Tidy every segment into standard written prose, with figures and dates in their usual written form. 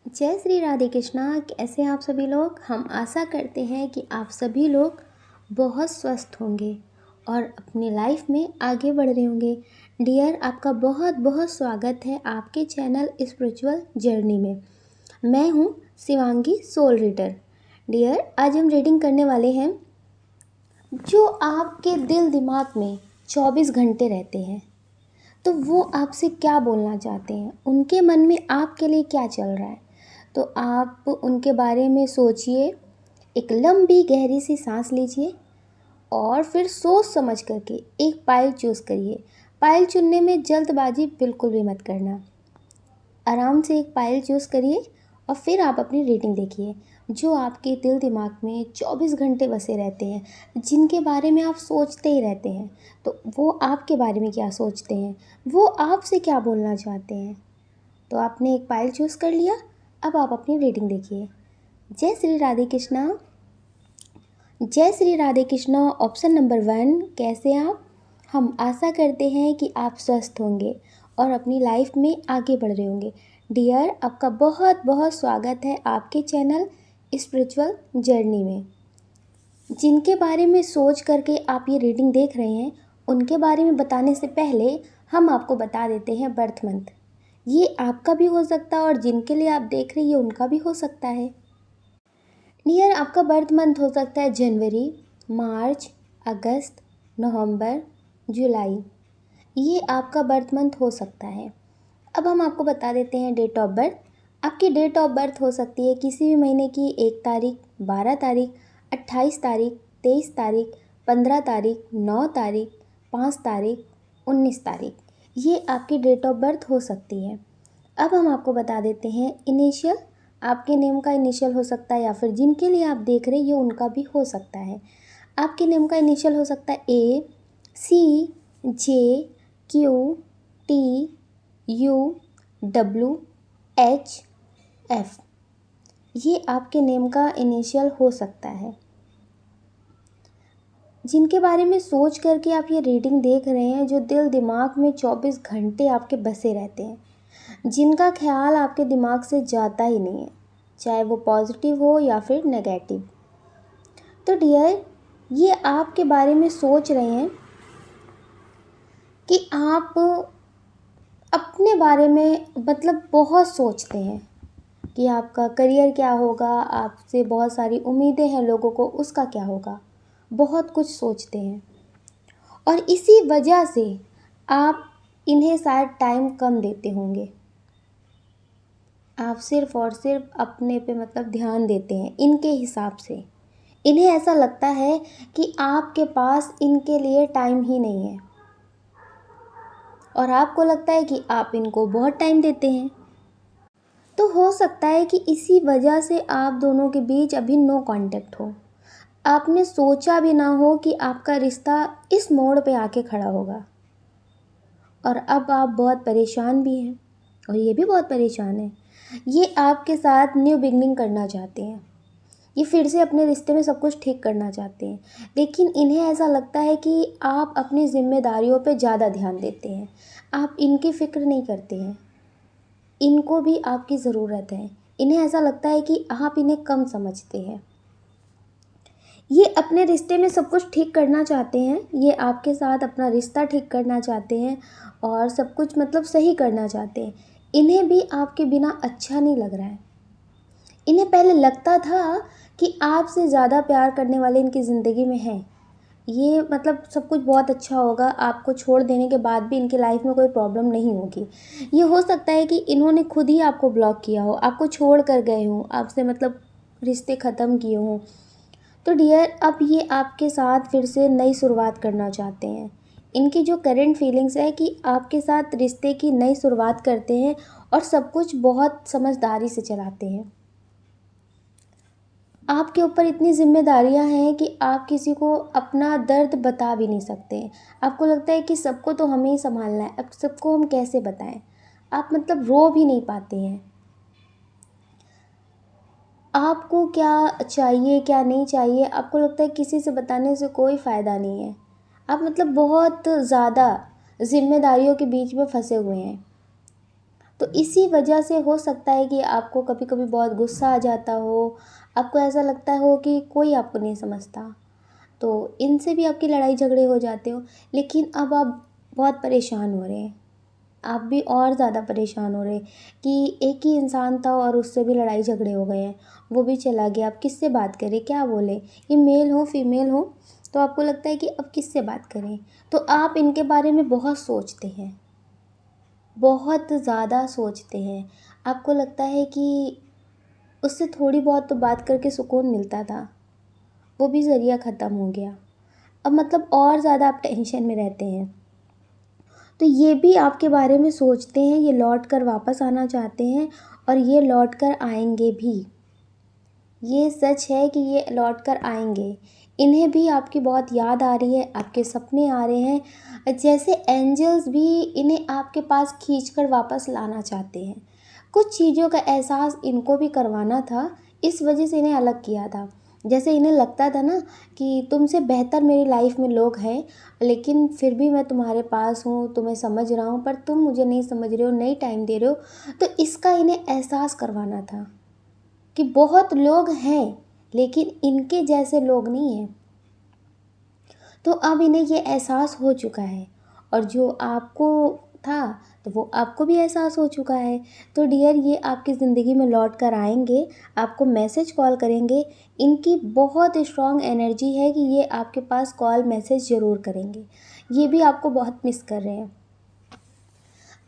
जय श्री राधे कृष्णा। कैसे हैं आप सभी लोग। हम आशा करते हैं कि आप सभी लोग बहुत स्वस्थ होंगे और अपनी लाइफ में आगे बढ़ रहे होंगे। डियर, आपका बहुत बहुत स्वागत है आपके चैनल स्पिरिचुअल जर्नी में। मैं हूं शिवांगी, सोल रीडर। डियर, आज हम रीडिंग करने वाले हैं जो आपके दिल दिमाग में 24 घंटे रहते हैं। तो वो आपसे क्या बोलना चाहते हैं, उनके मन में आपके लिए क्या चल रहा है, तो आप उनके बारे में सोचिए। एक लंबी गहरी सी सांस लीजिए और फिर सोच समझ करके एक पाइल चूज़ करिए। पाइल चुनने में जल्दबाजी बिल्कुल भी मत करना। आराम से एक पाइल चूज़ करिए और फिर आप अपनी रीडिंग देखिए। जो आपके दिल दिमाग में 24 घंटे बसे रहते हैं, जिनके बारे में आप सोचते ही रहते हैं, तो वो आपके बारे में क्या सोचते हैं, वो आपसे क्या बोलना चाहते हैं। तो आपने एक पाइल चूज़ कर लिया। अब आप अपनी रीडिंग देखिए। जय श्री राधे कृष्णा। जय श्री राधे कृष्णा। ऑप्शन नंबर 1, कैसे आप। हम आशा करते हैं कि आप स्वस्थ होंगे और अपनी लाइफ में आगे बढ़ रहे होंगे। डियर, आपका बहुत बहुत स्वागत है आपके चैनल स्पिरिचुअल जर्नी में। जिनके बारे में सोच करके आप ये रीडिंग देख रहे हैं, उनके बारे में बताने से पहले हम आपको बता देते हैं बर्थ मंथ। ये आपका भी हो सकता है और जिनके लिए आप देख रही है उनका भी हो सकता है। डियर, आपका बर्थ मंथ हो सकता है जनवरी, मार्च, अगस्त, नवंबर, जुलाई। ये आपका बर्थ मंथ हो सकता है। अब हम आपको बता देते हैं डेट ऑफ बर्थ। आपकी डेट ऑफ बर्थ हो सकती है किसी भी महीने की 1 तारीख, 12 तारीख, 28 तारीख, 23 तारीख, 15 तारीख, 9 तारीख, 5 तारीख, 19 तारीख। ये आपकी डेट ऑफ बर्थ हो सकती है। अब हम आपको बता देते हैं इनिशियल। आपके नेम का इनिशियल हो सकता है या फिर जिनके लिए आप देख रहे हैं ये उनका भी हो सकता है। आपके नेम का इनिशियल हो सकता है A, C, J, Q, T, U, W, H, F. ये आपके नेम का इनिशियल हो सकता है। जिनके बारे में सोच करके आप ये रीडिंग देख रहे हैं, जो दिल दिमाग में 24 घंटे आपके बसे रहते हैं, जिनका ख्याल आपके दिमाग से जाता ही नहीं है, चाहे वो पॉजिटिव हो या फिर नेगेटिव। तो डियर, ये आपके बारे में सोच रहे हैं कि आप अपने बारे में मतलब बहुत सोचते हैं कि आपका करियर क्या होगा, आपसे बहुत सारी उम्मीदें हैं लोगों को, उसका क्या होगा। बहुत कुछ सोचते हैं और इसी वजह से आप इन्हें शायद टाइम कम देते होंगे। आप सिर्फ और सिर्फ अपने पे मतलब ध्यान देते हैं इनके हिसाब से। इन्हें ऐसा लगता है कि आपके पास इनके लिए टाइम ही नहीं है और आपको लगता है कि आप इनको बहुत टाइम देते हैं। तो हो सकता है कि इसी वजह से आप दोनों के बीच अभी नो कांटेक्ट हो। आपने सोचा भी ना हो कि आपका रिश्ता इस मोड़ पे आके खड़ा होगा और अब आप बहुत परेशान भी हैं और ये भी बहुत परेशान है। ये आपके साथ न्यू बिगनिंग करना चाहते हैं। ये फिर से अपने रिश्ते में सब कुछ ठीक करना चाहते हैं, लेकिन इन्हें ऐसा लगता है कि आप अपनी जिम्मेदारियों पे ज़्यादा ध्यान देते हैं। आप इनकी फ़िक्र नहीं करते हैं। इनको भी आपकी ज़रूरत है। इन्हें ऐसा लगता है कि आप इन्हें कम समझते हैं। ये अपने रिश्ते में सब कुछ ठीक करना चाहते हैं। ये आपके साथ अपना रिश्ता ठीक करना चाहते हैं और सब कुछ मतलब सही करना चाहते हैं। इन्हें भी आपके बिना अच्छा नहीं लग रहा है। इन्हें पहले लगता था कि आपसे ज़्यादा प्यार करने वाले इनकी ज़िंदगी में हैं। ये मतलब सब कुछ बहुत अच्छा होगा, आपको छोड़ देने के बाद भी इनकी लाइफ में कोई प्रॉब्लम नहीं होगी। ये हो सकता है कि इन्होंने खुद ही आपको ब्लॉक किया हो, आपको छोड़ कर गए हों, आपसे मतलब रिश्ते ख़त्म किए हों। तो डियर, अब ये आपके साथ फिर से नई शुरुआत करना चाहते हैं। इनकी जो करंट फीलिंग्स है कि आपके साथ रिश्ते की नई शुरुआत करते हैं और सब कुछ बहुत समझदारी से चलाते हैं। आपके ऊपर इतनी ज़िम्मेदारियां हैं कि आप किसी को अपना दर्द बता भी नहीं सकते। आपको लगता है कि सबको तो हमें ही संभालना है, अब सबको हम कैसे बताएं। आप मतलब रो भी नहीं पाते हैं। आपको क्या चाहिए क्या नहीं चाहिए, आपको लगता है किसी से बताने से कोई फ़ायदा नहीं है। आप मतलब बहुत ज़्यादा जिम्मेदारियों के बीच में फंसे हुए हैं। तो इसी वजह से हो सकता है कि आपको कभी कभी बहुत गुस्सा आ जाता हो, आपको ऐसा लगता हो कि कोई आपको नहीं समझता, तो इनसे भी आपकी लड़ाई झगड़े हो जाते हो। लेकिन अब आप बहुत परेशान हो रहे हैं, आप भी और ज़्यादा परेशान हो रहे हैं कि एक ही इंसान था और उससे भी लड़ाई झगड़े हो गए हैं, वो भी चला गया, अब किससे बात करें, क्या बोले, ये मेल हो फीमेल हो, तो आपको लगता है कि अब किससे बात करें। तो आप इनके बारे में बहुत सोचते हैं, बहुत ज़्यादा सोचते हैं। आपको लगता है कि उससे थोड़ी बहुत तो बात करके सुकून मिलता था, वो भी ज़रिया ख़त्म हो गया। अब मतलब और ज़्यादा आप टेंशन में रहते हैं। तो ये भी आपके बारे में सोचते हैं, ये लौट कर वापस आना चाहते हैं और ये लौट कर आएंगे भी। ये सच है कि ये लौट कर आएंगे। इन्हें भी आपकी बहुत याद आ रही है, आपके सपने आ रहे हैं, जैसे एंजल्स भी इन्हें आपके पास खींच कर वापस लाना चाहते हैं। कुछ चीज़ों का एहसास इनको भी करवाना था, इस वजह से इन्हें अलग किया था। जैसे इन्हें लगता था ना कि तुमसे बेहतर मेरी लाइफ में लोग हैं, लेकिन फिर भी मैं तुम्हारे पास हूँ, तुम्हें समझ रहा हूँ, पर तुम मुझे नहीं समझ रहे हो, नहीं टाइम दे रहे हो। तो इसका इन्हें एहसास करवाना था कि बहुत लोग हैं, लेकिन इनके जैसे लोग नहीं हैं। तो अब इन्हें ये एहसास हो चुका है, और जो आपको था तो वो आपको भी एहसास हो चुका है। तो डियर, ये आपकी ज़िंदगी में लौट कर आएंगे, आपको मैसेज कॉल करेंगे। इनकी बहुत स्ट्रॉन्ग एनर्जी है कि ये आपके पास कॉल मैसेज ज़रूर करेंगे। ये भी आपको बहुत मिस कर रहे हैं।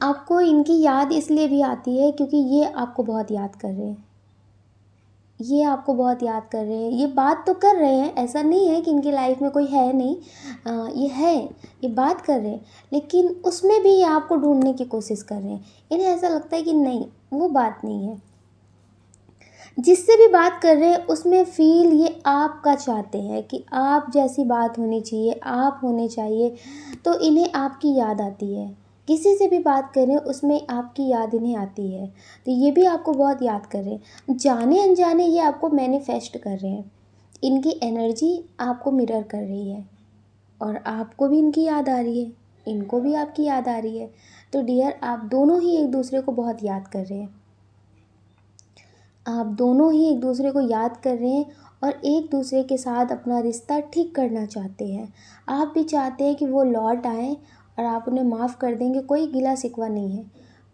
आपको इनकी याद इसलिए भी आती है क्योंकि ये आपको बहुत याद कर रहे हैं, ये आपको बहुत याद कर रहे हैं। ये बात तो कर रहे हैं, ऐसा नहीं है कि इनकी लाइफ में कोई है नहीं, ये है, ये बात कर रहे हैं, लेकिन उसमें भी ये आपको ढूंढने की कोशिश कर रहे हैं। इन्हें ऐसा लगता है कि नहीं, वो बात नहीं है। जिससे भी बात कर रहे हैं उसमें फ़ील ये आपका चाहते हैं कि आप जैसी बात होनी चाहिए, आप होने चाहिए। तो इन्हें आपकी याद आती है, किसी से भी बात करें उसमें आपकी याद इन्हें आती है। तो ये भी आपको बहुत याद कर रहे हैं, जाने अनजाने ये आपको मैनिफेस्ट कर रहे हैं। इनकी एनर्जी आपको मिरर कर रही है, और आपको भी इनकी याद आ रही है, इनको भी आपकी याद आ रही है। तो डियर, आप दोनों ही एक दूसरे को बहुत याद कर रहे हैं, आप दोनों ही एक दूसरे को याद कर रहे हैं और एक दूसरे के साथ अपना रिश्ता ठीक करना चाहते हैं। आप भी चाहते हैं कि वो लौट आएँ और आप उन्हें माफ़ कर देंगे, कोई गिला शिकवा नहीं है।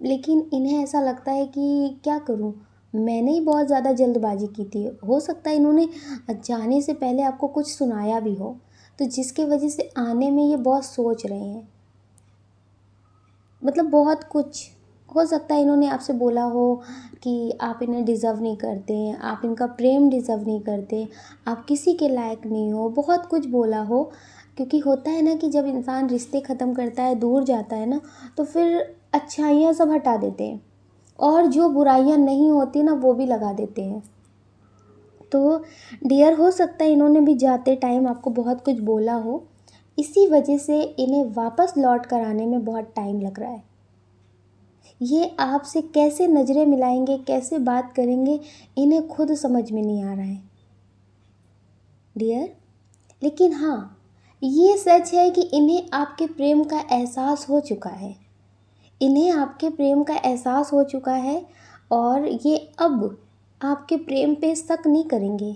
लेकिन इन्हें ऐसा लगता है कि क्या करूं, मैंने ही बहुत ज़्यादा जल्दबाजी की थी। हो सकता है इन्होंने जाने से पहले आपको कुछ सुनाया भी हो, तो जिसकी वजह से आने में ये बहुत सोच रहे हैं। मतलब बहुत कुछ हो सकता है, इन्होंने आपसे बोला हो कि आप इन्हें डिज़र्व नहीं करते हैं, आप इनका प्रेम डिज़र्व नहीं करते, आप किसी के लायक नहीं हो, बहुत कुछ बोला हो। क्योंकि होता है ना कि जब इंसान रिश्ते ख़त्म करता है, दूर जाता है ना, तो फिर अच्छाइयाँ सब हटा देते हैं, और जो बुराइयाँ नहीं होती ना वो भी लगा देते हैं। तो डियर, हो सकता है इन्होंने भी जाते टाइम आपको बहुत कुछ बोला हो, इसी वजह से इन्हें वापस लौट कर आने में बहुत टाइम लग रहा है। ये आपसे कैसे नज़रें मिलाएंगे, कैसे बात करेंगे, इन्हें खुद समझ में नहीं आ रहा है डियर। लेकिन हाँ, ये सच है कि इन्हें आपके प्रेम का एहसास हो चुका है, इन्हें आपके प्रेम का एहसास हो चुका है, और ये अब आपके प्रेम पे शक नहीं करेंगे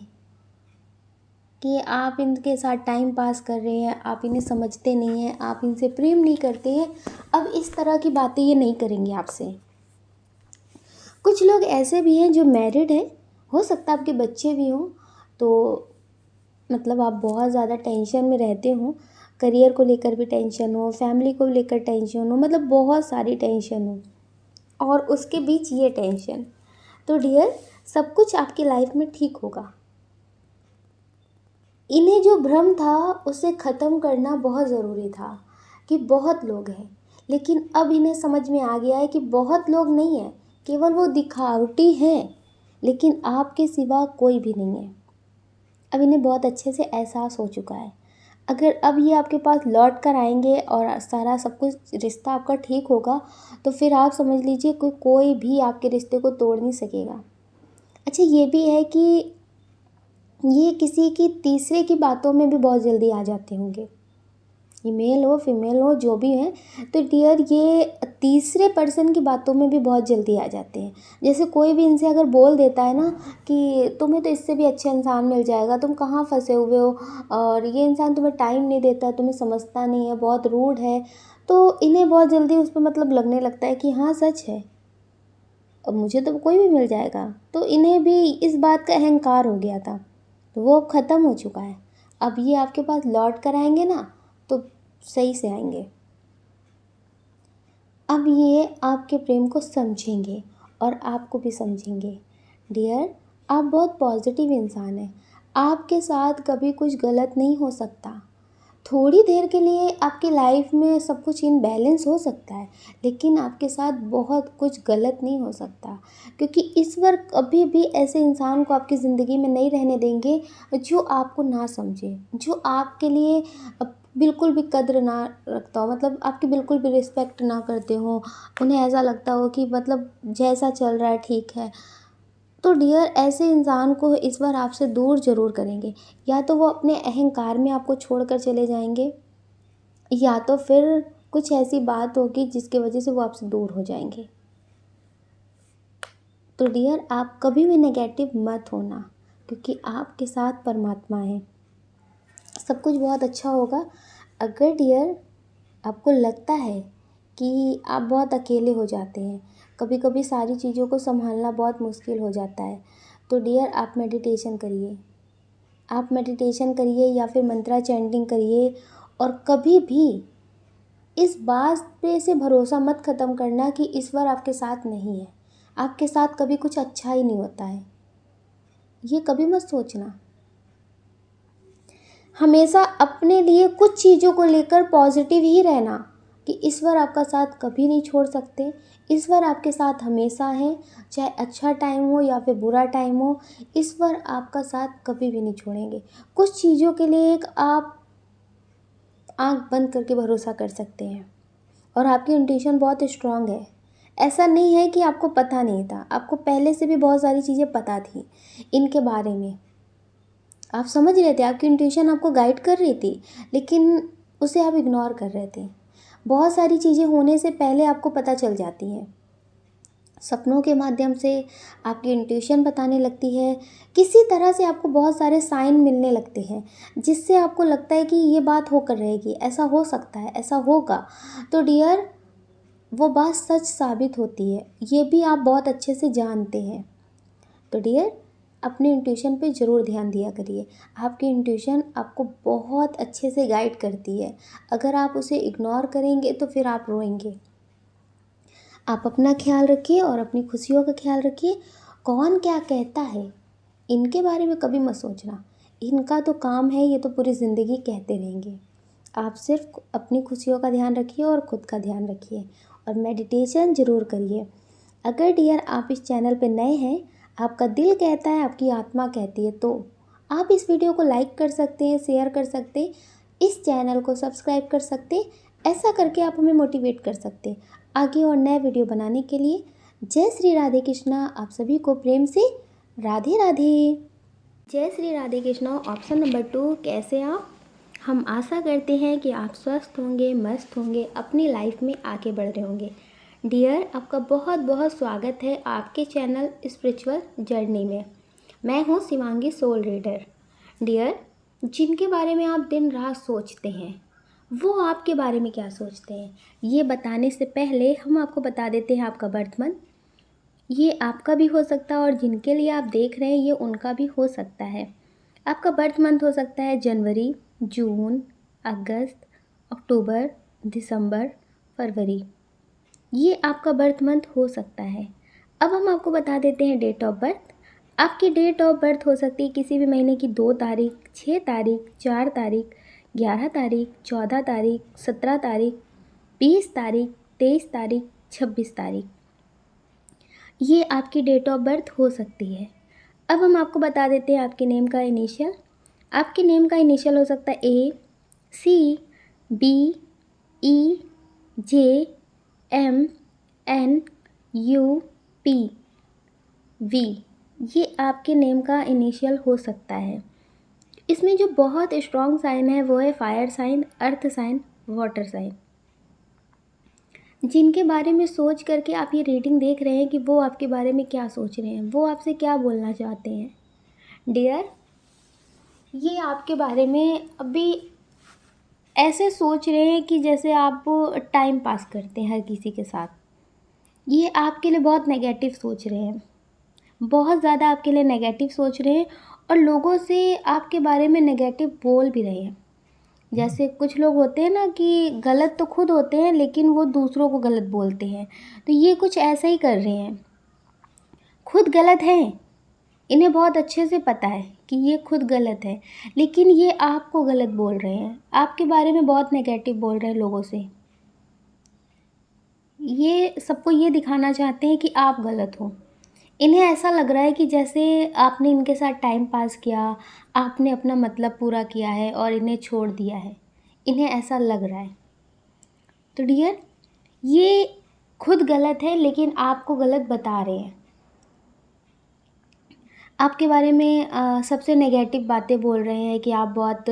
कि आप इनके साथ टाइम पास कर रहे हैं, आप इन्हें समझते नहीं हैं, आप इनसे प्रेम नहीं करते हैं। अब इस तरह की बातें ये नहीं करेंगे आपसे। कुछ लोग ऐसे भी हैं जो मैरिड हैं, हो सकता है आपके बच्चे भी हों, तो मतलब आप बहुत ज़्यादा टेंशन में रहते हो, करियर को लेकर भी टेंशन हो, फैमिली को लेकर टेंशन हो, मतलब बहुत सारी टेंशन हो, और उसके बीच ये टेंशन। तो डियर, सब कुछ आपकी लाइफ में ठीक होगा। इन्हें जो भ्रम था उसे ख़त्म करना बहुत ज़रूरी था कि बहुत लोग हैं, लेकिन अब इन्हें समझ में आ गया है कि बहुत लोग नहीं हैं, केवल वो दिखावटी हैं, लेकिन आपके सिवा कोई भी नहीं है। अब इन्हें बहुत अच्छे से एहसास हो चुका है। अगर अब ये आपके पास लौट कर आएंगे और सारा सब कुछ रिश्ता आपका ठीक होगा, तो फिर आप समझ लीजिए कोई भी आपके रिश्ते को तोड़ नहीं सकेगा। अच्छा, ये भी है कि ये किसी की तीसरे की बातों में भी बहुत जल्दी आ जाते होंगे। ये मेल हो फीमेल हो जो भी है, तो डियर ये तीसरे पर्सन की बातों में भी बहुत जल्दी आ जाते हैं। जैसे कोई भी इनसे अगर बोल देता है ना कि तुम्हें तो इससे भी अच्छा इंसान मिल जाएगा, तुम कहाँ फंसे हुए हो, और ये इंसान तुम्हें टाइम नहीं देता, तुम्हें समझता नहीं है, बहुत रूड है, तो इन्हें बहुत जल्दी उस पर मतलब लगने लगता है कि हाँ सच है, अब मुझे तो कोई भी मिल जाएगा। तो इन्हें भी इस बात का अहंकार हो गया था, तो वो अब ख़त्म हो चुका है। अब ये आपके पास लौट कर आएंगे ना तो सही से आएंगे। अब ये आपके प्रेम को समझेंगे और आपको भी समझेंगे। डियर, आप बहुत पॉजिटिव इंसान हैं, आपके साथ कभी कुछ गलत नहीं हो सकता। थोड़ी देर के लिए आपकी लाइफ में सब कुछ इनबैलेंस हो सकता है, लेकिन आपके साथ बहुत कुछ गलत नहीं हो सकता, क्योंकि ईश्वर कभी भी ऐसे इंसान को आपकी ज़िंदगी में नहीं रहने देंगे जो आपको ना समझे, जो आपके लिए बिल्कुल भी कद्र ना रखता हो, मतलब आपकी बिल्कुल भी रिस्पेक्ट ना करते हो, उन्हें ऐसा लगता हो कि मतलब जैसा चल रहा है ठीक है। तो डियर, ऐसे इंसान को ईश्वर आपसे दूर ज़रूर करेंगे। या तो वो अपने अहंकार में आपको छोड़कर चले जाएंगे, या तो फिर कुछ ऐसी बात होगी जिसकी वजह से वो आपसे दूर हो जाएंगे। तो डियर, आप कभी भी नेगेटिव मत होना, क्योंकि आपके साथ परमात्मा है, सब कुछ बहुत अच्छा होगा। अगर डियर आपको लगता है कि आप बहुत अकेले हो जाते हैं, कभी कभी सारी चीज़ों को संभालना बहुत मुश्किल हो जाता है, तो डियर आप मेडिटेशन करिए, आप मेडिटेशन करिए या फिर मंत्रा चैंटिंग करिए। और कभी भी इस बात पे से भरोसा मत ख़त्म करना कि ईश्वर आपके साथ नहीं है, आपके साथ कभी कुछ अच्छा ही नहीं होता है, ये कभी मत सोचना। हमेशा अपने लिए कुछ चीज़ों को लेकर पॉजिटिव ही रहना कि ईश्वर आपका साथ कभी नहीं छोड़ सकते। ईश्वर आपके साथ हमेशा है, चाहे अच्छा टाइम हो या फिर बुरा टाइम हो, ईश्वर आपका साथ कभी भी नहीं छोड़ेंगे। कुछ चीज़ों के लिए एक आप आंख बंद करके भरोसा कर सकते हैं, और आपकी इंट्यूशन बहुत स्ट्रांग है। ऐसा नहीं है कि आपको पता नहीं था, आपको पहले से भी बहुत सारी चीज़ें पता थी इनके बारे में, आप समझ रहे थे, आपकी इंट्यूशन आपको गाइड कर रही थी, लेकिन उसे आप इग्नोर कर रहे थे। बहुत सारी चीज़ें होने से पहले आपको पता चल जाती हैं, सपनों के माध्यम से आपकी इंट्यूशन बताने लगती है, किसी तरह से आपको बहुत सारे साइन मिलने लगते हैं जिससे आपको लगता है कि ये बात होकर रहेगी, ऐसा हो सकता है, ऐसा होगा। तो डियर, वो बात सच साबित होती है, ये भी आप बहुत अच्छे से जानते हैं। तो डियर, अपने इंट्यूशन पे ज़रूर ध्यान दिया करिए, आपकी इंट्यूशन आपको बहुत अच्छे से गाइड करती है। अगर आप उसे इग्नोर करेंगे तो फिर आप रोएंगे। आप अपना ख्याल रखिए और अपनी खुशियों का ख्याल रखिए। कौन क्या कहता है इनके बारे में कभी मत सोचना, इनका तो काम है, ये तो पूरी ज़िंदगी कहते रहेंगे। आप सिर्फ अपनी खुशियों का ध्यान रखिए और ख़ुद का ध्यान रखिए, और मेडिटेशन ज़रूर करिए। अगर डियर आप इस चैनल पे नए हैं, आपका दिल कहता है, आपकी आत्मा कहती है, तो आप इस वीडियो को लाइक कर सकते हैं, शेयर कर सकते हैं, इस चैनल को सब्सक्राइब कर सकते हैं। ऐसा करके आप हमें मोटिवेट कर सकते हैं आगे और नए वीडियो बनाने के लिए। जय श्री राधे कृष्णा, आप सभी को प्रेम से राधे राधे। जय श्री राधे कृष्णा। ऑप्शन नंबर 2, कैसे आप? हम आशा करते हैं कि आप स्वस्थ होंगे, मस्त होंगे, अपनी लाइफ में आगे बढ़ रहे होंगे। डियर, आपका बहुत बहुत स्वागत है आपके चैनल स्पिरिचुअल जर्नी में। मैं हूँ शिवांगी, सोल रीडर। डियर, जिनके बारे में आप दिन रात सोचते हैं, वो आपके बारे में क्या सोचते हैं, ये बताने से पहले हम आपको बता देते हैं आपका बर्थ मंथ। ये आपका भी हो सकता है और जिनके लिए आप देख रहे हैं ये उनका भी हो सकता है। आपका बर्थ मंथ हो सकता है जनवरी, जून, अगस्त, अक्टूबर, दिसंबर, फरवरी, ये आपका बर्थ मंथ हो सकता है। अब हम आपको बता देते हैं डेट ऑफ बर्थ। आपकी डेट ऑफ बर्थ हो सकती है किसी भी महीने की 2 तारीख, 6 तारीख, 4 तारीख, 11 तारीख, 14 तारीख, 17 तारीख, 20 तारीख, 23 तारीख, 26 तारीख, ये आपकी डेट ऑफ बर्थ हो सकती है। अब हम आपको बता देते हैं आपके नेम का इनिशियल। आपके नेम का इनिशियल हो सकता है A, C, B, E, J, M, N, U, P, V, ये आपके नेम का इनिशियल हो सकता है। इसमें जो बहुत स्ट्रॉन्ग साइन है वो है fire sign, earth sign, water sign, जिनके बारे में सोच करके आप ये रीडिंग देख रहे हैं कि वो आपके बारे में क्या सोच रहे हैं, वो आपसे क्या बोलना चाहते हैं। डियर, ये आपके बारे में अभी ऐसे सोच रहे हैं कि जैसे आप टाइम पास करते हैं हर किसी के साथ। ये आपके लिए बहुत नेगेटिव सोच रहे हैं, बहुत ज़्यादा आपके लिए नेगेटिव सोच रहे हैं और लोगों से आपके बारे में नेगेटिव बोल भी रहे हैं। जैसे कुछ लोग होते हैं ना कि गलत तो खुद होते हैं लेकिन वो दूसरों को गलत बोलते हैं, तो ये कुछ ऐसा ही कर रहे हैं। खुद गलत हैं, इन्हें बहुत अच्छे से पता है कि ये खुद गलत है, लेकिन ये आपको गलत बोल रहे हैं, आपके बारे में बहुत नेगेटिव बोल रहे हैं लोगों से। ये सबको ये दिखाना चाहते हैं कि आप गलत हो। इन्हें ऐसा लग रहा है कि जैसे आपने इनके साथ टाइम पास किया, आपने अपना मतलब पूरा किया है और इन्हें छोड़ दिया है, इन्हें ऐसा लग रहा है। तो डियर, ये खुद गलत है लेकिन आपको गलत बता रहे हैं। आपके बारे में सबसे नेगेटिव बातें बोल रहे हैं कि आप बहुत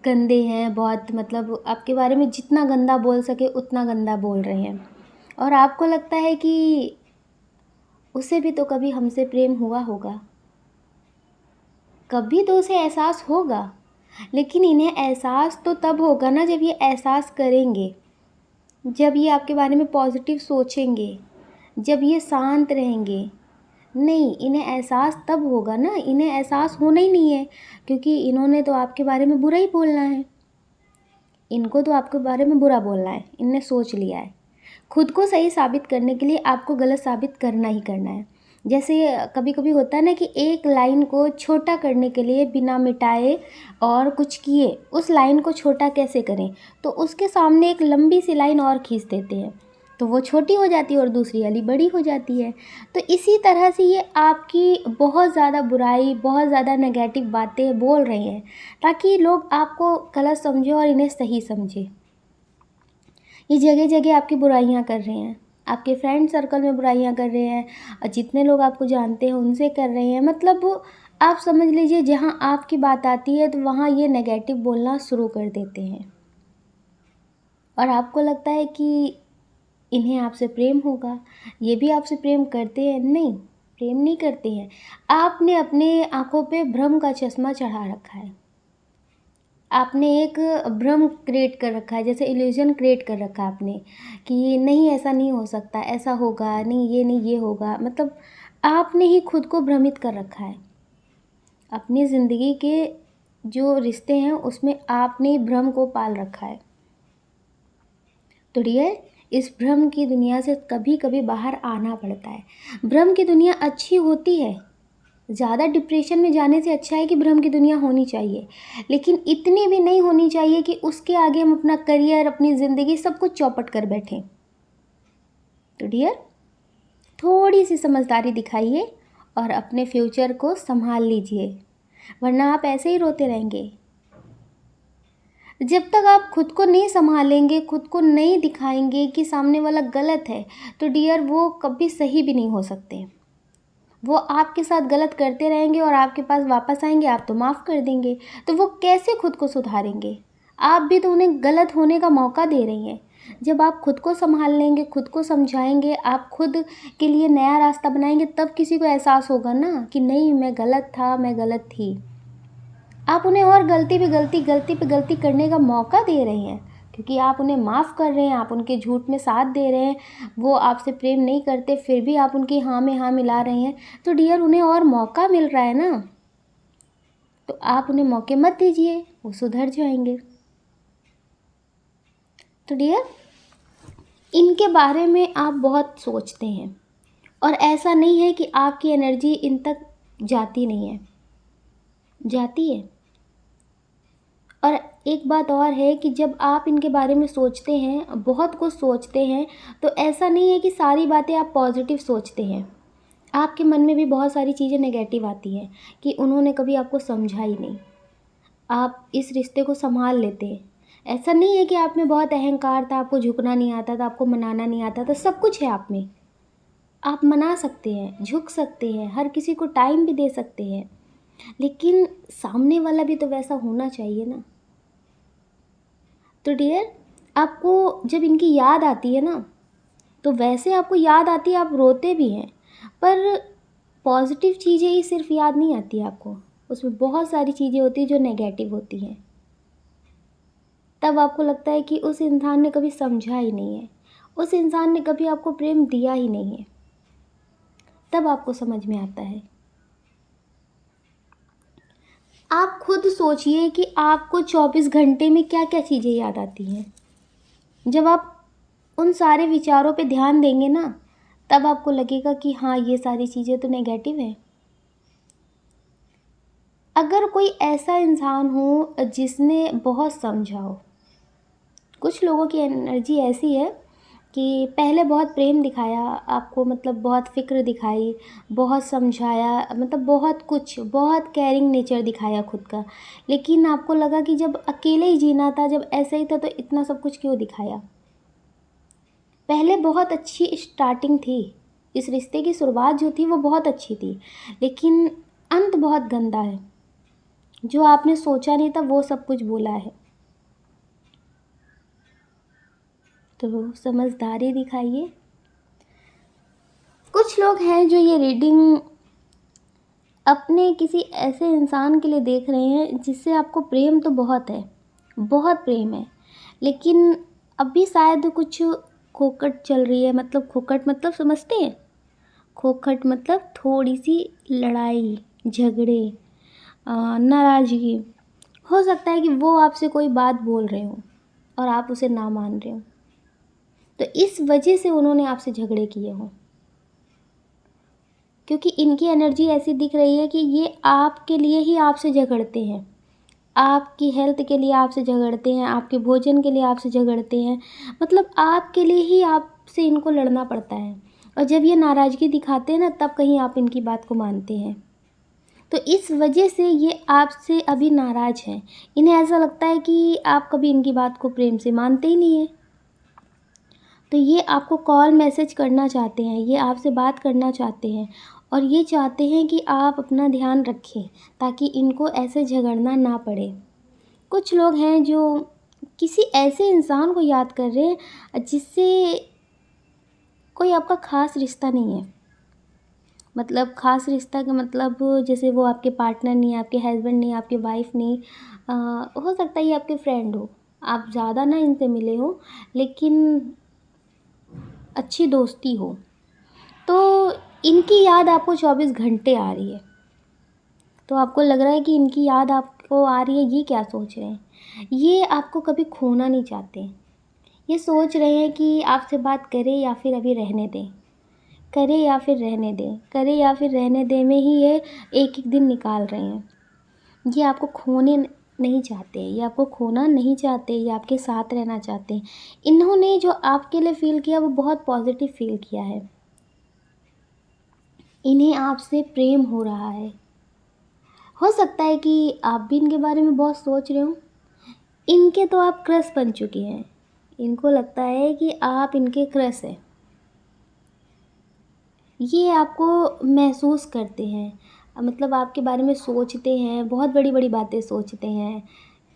गंदे हैं, बहुत मतलब आपके बारे में जितना गंदा बोल सके उतना गंदा बोल रहे हैं। और आपको लगता है कि उसे भी तो कभी हमसे प्रेम हुआ होगा, कभी तो उसे एहसास होगा, लेकिन इन्हें एहसास तो तब होगा ना जब ये एहसास करेंगे, जब ये आपके बारे में पॉजिटिव सोचेंगे, जब ये शांत रहेंगे। नहीं, इन्हें एहसास तब होगा ना, इन्हें एहसास होना ही नहीं है, क्योंकि इन्होंने तो आपके बारे में बुरा ही बोलना है। इनको तो आपके बारे में बुरा बोलना है, इनने सोच लिया है। खुद को सही साबित करने के लिए आपको गलत साबित करना ही करना है। जैसे कभी कभी होता है ना कि एक लाइन को छोटा करने के लिए बिना मिटाए और कुछ किए उस लाइन को छोटा कैसे करें, तो उसके सामने एक लंबी सी लाइन और खींच देते हैं, तो वो छोटी हो जाती है और दूसरी वाली बड़ी हो जाती है। तो इसी तरह से ये आपकी बहुत ज़्यादा बुराई, बहुत ज़्यादा नेगेटिव बातें बोल रहे हैं ताकि लोग आपको गलत समझें और इन्हें सही समझें। ये जगह जगह आपकी बुराइयां कर रहे हैं, आपके फ्रेंड सर्कल में बुराइयां कर रहे हैं और जितने लोग आपको जानते हैं उनसे कर रहे हैं। मतलब आप समझ लीजिए जहाँ आपकी बात आती है तो वहाँ ये नेगेटिव बोलना शुरू कर देते हैं और आपको लगता है कि इन्हें आपसे प्रेम होगा, ये भी आपसे प्रेम करते हैं। नहीं, प्रेम नहीं करते हैं। आपने अपने आँखों पे भ्रम का चश्मा चढ़ा रखा है, आपने एक भ्रम क्रिएट कर रखा है, जैसे इल्यूजन क्रिएट कर रखा है आपने कि नहीं ऐसा नहीं हो सकता, ऐसा होगा नहीं ये होगा। मतलब आपने ही खुद को भ्रमित कर रखा है। अपनी ज़िंदगी के जो रिश्ते हैं उसमें आपने भ्रम को पाल रखा है। तो डियर, इस भ्रम की दुनिया से कभी कभी बाहर आना पड़ता है। भ्रम की दुनिया अच्छी होती है, ज़्यादा डिप्रेशन में जाने से अच्छा है कि भ्रम की दुनिया होनी चाहिए, लेकिन इतनी भी नहीं होनी चाहिए कि उसके आगे हम अपना करियर, अपनी ज़िंदगी सब कुछ चौपट कर बैठें। तो डियर, थोड़ी सी समझदारी दिखाइए और अपने फ्यूचर को संभाल लीजिए, वरना आप ऐसे ही रोते रहेंगे। जब तक आप खुद को नहीं संभालेंगे, खुद को नहीं दिखाएंगे कि सामने वाला गलत है, तो डियर वो कभी सही भी नहीं हो सकते। वो आपके साथ गलत करते रहेंगे और आपके पास वापस आएंगे, आप तो माफ़ कर देंगे, तो वो कैसे खुद को सुधारेंगे? आप भी तो उन्हें गलत होने का मौका दे रही हैं। जब आप खुद को संभाल लेंगे, खुद को समझाएंगे, आप खुद के लिए नया रास्ता बनाएंगे, तब किसी को एहसास होगा ना कि नहीं, मैं गलत था, मैं गलत थी। आप उन्हें और गलती पे गलती करने का मौका दे रहे हैं, क्योंकि आप उन्हें माफ़ कर रहे हैं, आप उनके झूठ में साथ दे रहे हैं। वो आपसे प्रेम नहीं करते, फिर भी आप उनकी हाँ में हाँ मिला रहे हैं। तो डियर, उन्हें और मौका मिल रहा है ना, तो आप उन्हें मौके मत दीजिए, वो सुधर जाएंगे। तो डियर, इनके बारे में आप बहुत सोचते हैं और ऐसा नहीं है कि आपकी एनर्जी इन तक जाती नहीं है, जाती है। और एक बात और है कि जब आप इनके बारे में सोचते हैं, बहुत कुछ सोचते हैं, तो ऐसा नहीं है कि सारी बातें आप पॉजिटिव सोचते हैं। आपके मन में भी बहुत सारी चीज़ें नेगेटिव आती हैं कि उन्होंने कभी आपको समझा ही नहीं, आप इस रिश्ते को संभाल लेते हैं। ऐसा नहीं है कि आप में बहुत अहंकार था, आपको झुकना नहीं आता था, आपको मनाना नहीं आता था। सब कुछ है आप में, आप मना सकते हैं, झुक सकते हैं, हर किसी को टाइम भी दे सकते हैं, लेकिन सामने वाला भी तो वैसा होना चाहिए ना। तो डियर, आपको जब इनकी याद आती है ना, तो वैसे आपको याद आती है, आप रोते भी हैं, पर पॉज़िटिव चीज़ें ही सिर्फ़ याद नहीं आती आपको, उसमें बहुत सारी चीज़ें होती हैं जो नेगेटिव होती हैं। तब आपको लगता है कि उस इंसान ने कभी समझा ही नहीं है, उस इंसान ने कभी आपको प्रेम दिया ही नहीं है, तब आपको समझ में आता है। आप खुद सोचिए कि आपको 24 घंटे में क्या-क्या चीज़ें याद आती हैं। जब आप उन सारे विचारों पे ध्यान देंगे ना, तब आपको लगेगा कि हाँ, ये सारी चीज़ें तो नेगेटिव हैं। अगर कोई ऐसा इंसान हो जिसने बहुत समझा हो, कुछ लोगों की एनर्जी ऐसी है कि पहले बहुत प्रेम दिखाया आपको, मतलब बहुत फ़िक्र दिखाई, बहुत समझाया, मतलब बहुत कुछ, बहुत केयरिंग नेचर दिखाया खुद का। लेकिन आपको लगा कि जब अकेले ही जीना था, जब ऐसा ही था, तो इतना सब कुछ क्यों दिखाया? पहले बहुत अच्छी स्टार्टिंग थी, इस रिश्ते की शुरुआत जो थी वो बहुत अच्छी थी, लेकिन अंत बहुत गंदा है। जो आपने सोचा नहीं था वो सब कुछ बोला है। तो समझदारी दिखाइए। कुछ लोग हैं जो ये रीडिंग अपने किसी ऐसे इंसान के लिए देख रहे हैं जिससे आपको प्रेम तो बहुत है, बहुत प्रेम है, लेकिन अभी शायद कुछ खोखट चल रही है। मतलब खोखट मतलब समझते हैं? खोखट मतलब थोड़ी-सी लड़ाई, झगड़े, नाराज़गी। हो सकता है कि वो आपसे कोई बात बोल रहे हों और आप उसे ना मान रहे हों। तो इस वजह से उन्होंने आपसे झगड़े किए हों। क्योंकि इनकी एनर्जी ऐसी दिख रही है कि ये आपके लिए ही आपसे झगड़ते हैं। आपकी हेल्थ के लिए आपसे झगड़ते हैं, आपके भोजन के लिए आपसे झगड़ते हैं। मतलब आपके लिए ही आपसे इनको लड़ना पड़ता है। और जब ये नाराज़गी दिखाते हैं ना, तब कहीं आप इनकी बात को मानते हैं। तो इस वजह से ये आपसे अभी नाराज़ हैं। इन्हें ऐसा लगता है कि आप कभी इनकी बात को प्रेम से मानते ही नहीं हैं। तो ये आपको कॉल मैसेज करना चाहते हैं, ये आपसे बात करना चाहते हैं और ये चाहते हैं कि आप अपना ध्यान रखें, ताकि इनको ऐसे झगड़ना ना पड़े। कुछ लोग हैं जो किसी ऐसे इंसान को याद कर रहे हैं जिससे कोई आपका ख़ास रिश्ता नहीं है। मतलब ख़ास रिश्ता का मतलब जैसे वो आपके पार्टनर नहीं, आपके हस्बैंड नहीं, आपके वाइफ़ नहीं, हो सकता है ये आपके फ्रेंड हो। आप ज़्यादा ना इनसे मिले हो, लेकिन अच्छी दोस्ती हो। तो इनकी याद आपको 24 घंटे आ रही है। तो आपको लग रहा है कि इनकी याद आपको आ रही है, ये क्या सोच रहे हैं? ये आपको कभी खोना नहीं चाहते। ये सोच रहे हैं कि आपसे बात करें या फिर अभी रहने दें, करें या फिर रहने दें, करें या फिर रहने दें में ही ये एक-एक दिन निकाल रहे हैं। ये आपको खोने नहीं चाहते, ये आपको खोना नहीं चाहते, ये आपके साथ रहना चाहते हैं। इन्होंने जो आपके लिए फ़ील किया वो बहुत पॉज़िटिव फ़ील किया है। इन्हें आपसे प्रेम हो रहा है। हो सकता है कि आप भी इनके बारे में बहुत सोच रहे हो। इनके तो आप क्रश बन चुकी हैं। इनको लगता है कि आप इनके क्रश हैं। ये आपको महसूस करते हैं, मतलब आपके बारे में सोचते हैं, बहुत बड़ी-बड़ी बातें सोचते हैं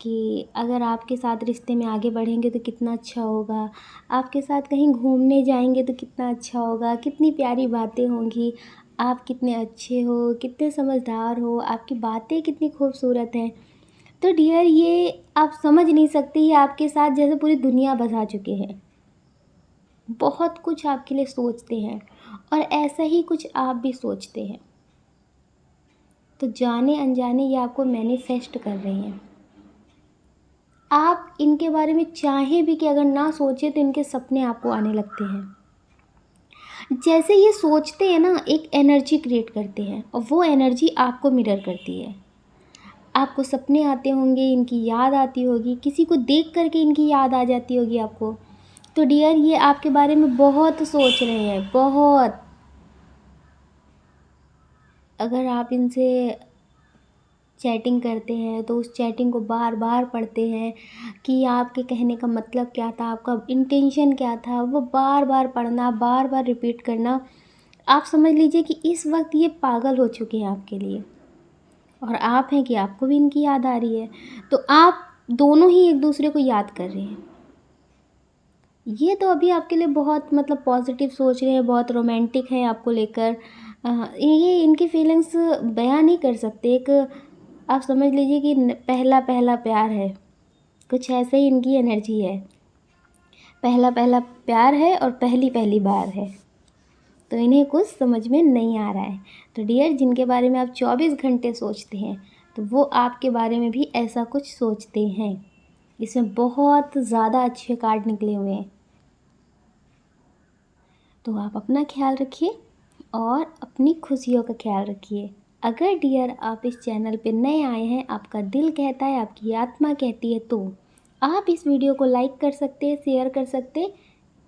कि अगर आपके साथ रिश्ते में आगे बढ़ेंगे तो कितना अच्छा होगा, आपके साथ कहीं घूमने जाएँगे तो कितना अच्छा होगा, कितनी प्यारी बातें होंगी, आप कितने अच्छे हो, कितने समझदार हो, आपकी बातें कितनी खूबसूरत हैं। तो डियर, ये आप समझ नहीं सकती, ये आपके साथ जैसे पूरी दुनिया बसा चुके हैं। बहुत कुछ आपके लिए सोचते हैं और ऐसा ही कुछ आप भी सोचते हैं। तो जाने-अनजाने ये आपको मैनिफेस्ट कर रही हैं। आप इनके बारे में चाहें भी कि अगर ना सोचें तो इनके सपने आपको आने लगते हैं। जैसे ये सोचते हैं ना, एक एनर्जी क्रिएट करते हैं और वो एनर्जी आपको मिरर करती है। आपको सपने आते होंगे, इनकी याद आती होगी, किसी को देख कर के इनकी याद आ जाती होगी आपको। तो डियर, ये आपके बारे में बहुत सोच रहे हैं, बहुत। अगर आप इनसे चैटिंग करते हैं तो उस चैटिंग को बार-बार पढ़ते हैं कि आपके कहने का मतलब क्या था, आपका इंटेंशन क्या था, वो बार-बार पढ़ना, बार-बार रिपीट करना। आप समझ लीजिए कि इस वक़्त ये पागल हो चुके हैं आपके लिए और आप हैं कि आपको भी इनकी याद आ रही है। तो आप दोनों ही एक-दूसरे को याद कर रहे हैं। ये तो अभी आपके लिए बहुत मतलब पॉजिटिव सोच रहे हैं, बहुत रोमांटिक हैं आपको लेकर। ये इनकी फीलिंग्स बयां नहीं कर सकते। एक आप समझ लीजिए कि पहला पहला प्यार है, कुछ ऐसे ही इनकी एनर्जी है। पहला पहला प्यार है और पहली पहली बार है, तो इन्हें कुछ समझ में नहीं आ रहा है। तो डियर, जिनके बारे में आप 24 घंटे सोचते हैं, तो वो आपके बारे में भी ऐसा कुछ सोचते हैं। इसमें बहुत ज़्यादा अच्छे कार्ड निकले हुए हैं। तो आप अपना ख्याल रखिए और अपनी खुशियों का ख्याल रखिए। अगर डियर आप इस चैनल पे नए आए हैं, आपका दिल कहता है, आपकी आत्मा कहती है, तो आप इस वीडियो को लाइक कर सकते हैं, शेयर कर सकते हैं,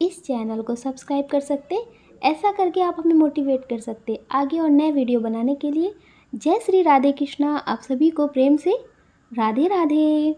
इस चैनल को सब्सक्राइब कर सकते हैं। ऐसा करके आप हमें मोटिवेट कर सकते हैं आगे और नए वीडियो बनाने के लिए। जय श्री राधे कृष्णा। आप सभी को प्रेम से राधे राधे।